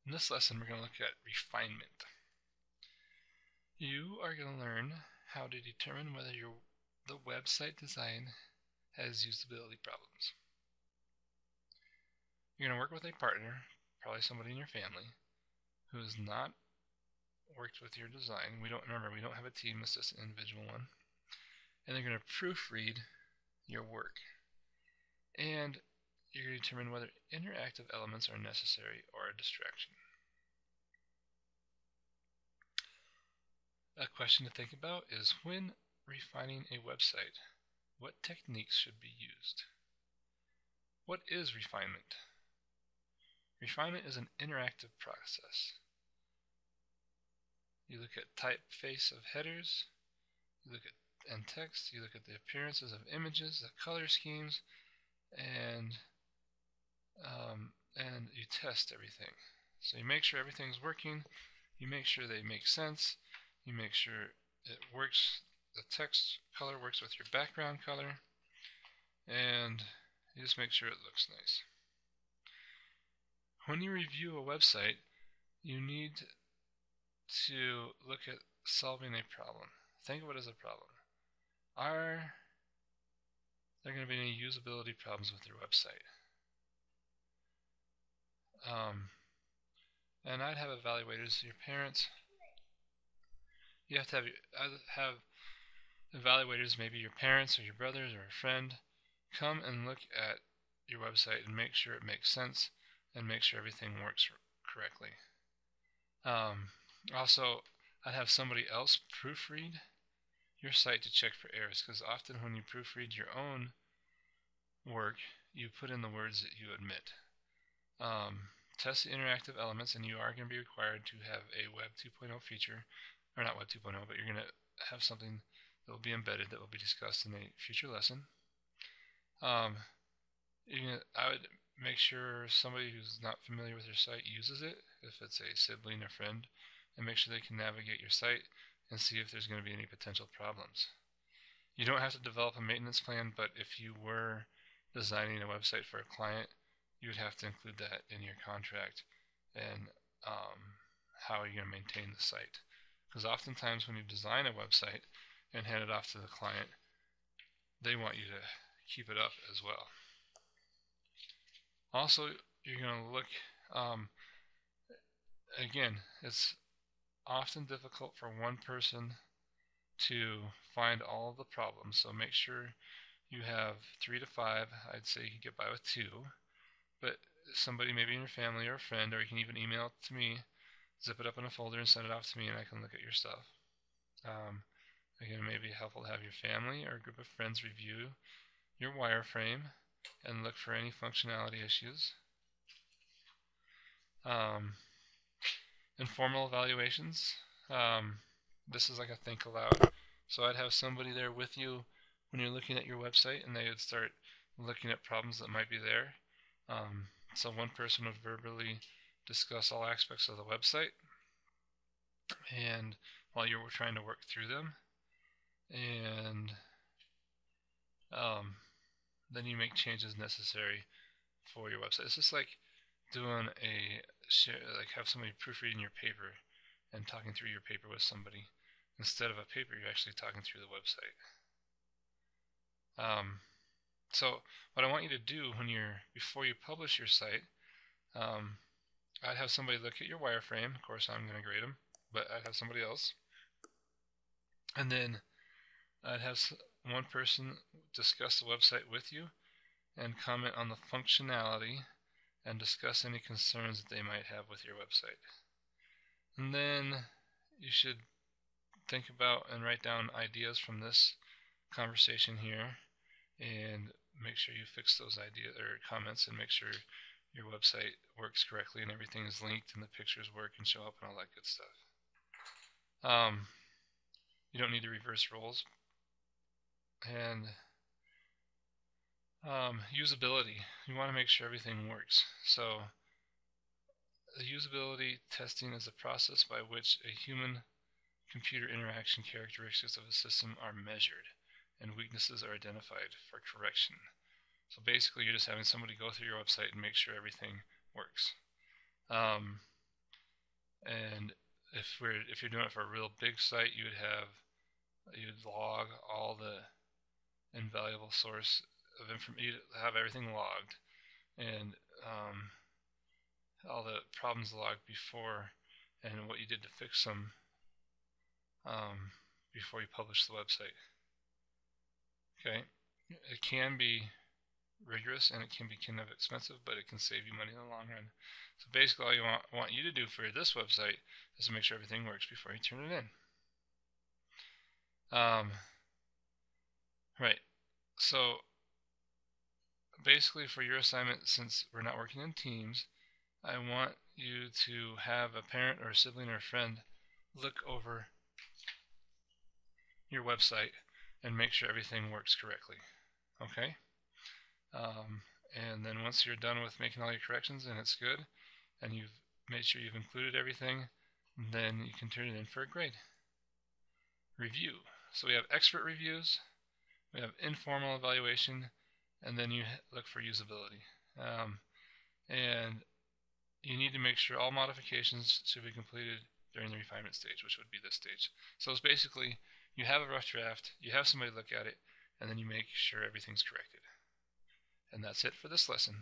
In this lesson, we're going to look at refinement. You are going to learn how to determine whether the website design has usability problems. You're going to work with a partner, probably somebody in your family, who has not worked with your design. We don't have a team, it's just an individual one. And they're going to proofread your work. And you're going to determine whether interactive elements are necessary or a distraction. A question to think about is, when refining a website, what techniques should be used? What is refinement? Refinement is an interactive process. You look at typeface of headers, you look at text, you look at the appearances of images, the color schemes, and you test everything. So you make sure everything's working, you make sure they make sense, you make sure it works, the text color works with your background color, and you just make sure it looks nice. When you review a website, you need to look at solving a problem. Think of it as a problem. Are there going to be any usability problems with your website? And I'd have evaluators. Your parents, you have to have evaluators, maybe your parents or your brothers or a friend, come and look at your website and make sure it makes sense and make sure everything works correctly. Also, I'd have somebody else proofread your site to check for errors, because often when you proofread your own work, you put in the words that you admit. Test the interactive elements, and you are going to be required to have a Web 2.0 feature, or not Web 2.0, but you're going to have something that will be embedded that will be discussed in a future lesson. I would make sure somebody who's not familiar with your site uses it, if it's a sibling or friend, and make sure they can navigate your site and see if there's going to be any potential problems. You don't have to develop a maintenance plan, but if you were designing a website for a client, you would have to include that in your contract and how you're going to maintain the site. Because oftentimes when you design a website and hand it off to the client, they want you to keep it up as well. Also, you're going to look, again, it's often difficult for one person to find all of the problems, so make sure you have 3 to 5. I'd say you can get by with 2, but somebody maybe in your family or a friend, or you can even email it to me, zip it up in a folder and send it off to me, and I can look at your stuff. Again, it may be helpful to have your family or a group of friends review your wireframe and look for any functionality issues. Informal evaluations. This is like a think aloud. So I'd have somebody there with you when you're looking at your website, and they would start looking at problems that might be there. So one person would verbally discuss all aspects of the website, and while you were trying to work through them, and then you make changes necessary for your website. It's just like doing like have somebody proofreading your paper and talking through your paper with somebody. Instead of a paper, you're actually talking through the website. So what I want you to do before you publish your site, I'd have somebody look at your wireframe. Of course, I'm going to grade them, but I'd have somebody else. And then I'd have one person discuss the website with you and comment on the functionality and discuss any concerns that they might have with your website. And then you should think about and write down ideas from this conversation here, and make sure you fix those ideas or comments, and make sure your website works correctly and everything is linked and the pictures work and show up and all that good stuff. You don't need to reverse roles. And usability. You want to make sure everything works. So the usability testing is a process by which a human-computer interaction characteristics of a system are measured and weaknesses are identified for correction. So basically, you're just having somebody go through your website and make sure everything works. And if you're doing it for a real big site, you'd log all the invaluable source of information. You'd have everything logged, and all the problems logged before, and what you did to fix them before you publish the website. Okay, it can be rigorous and it can be kind of expensive, but it can save you money in the long run. So basically, all you want you to do for this website is to make sure everything works before you turn it in. Right. So basically, for your assignment, since we're not working in teams, I want you to have a parent or a sibling or a friend look over your website and make sure everything works correctly. Okay? And then once you're done with making all your corrections and it's good, and you've made sure you've included everything, then you can turn it in for a grade. Review. So we have expert reviews, we have informal evaluation, and then you look for usability. And you need to make sure all modifications should be completed during the refinement stage, which would be this stage. So it's basically, you have a rough draft, you have somebody look at it, and then you make sure everything's corrected. And that's it for this lesson.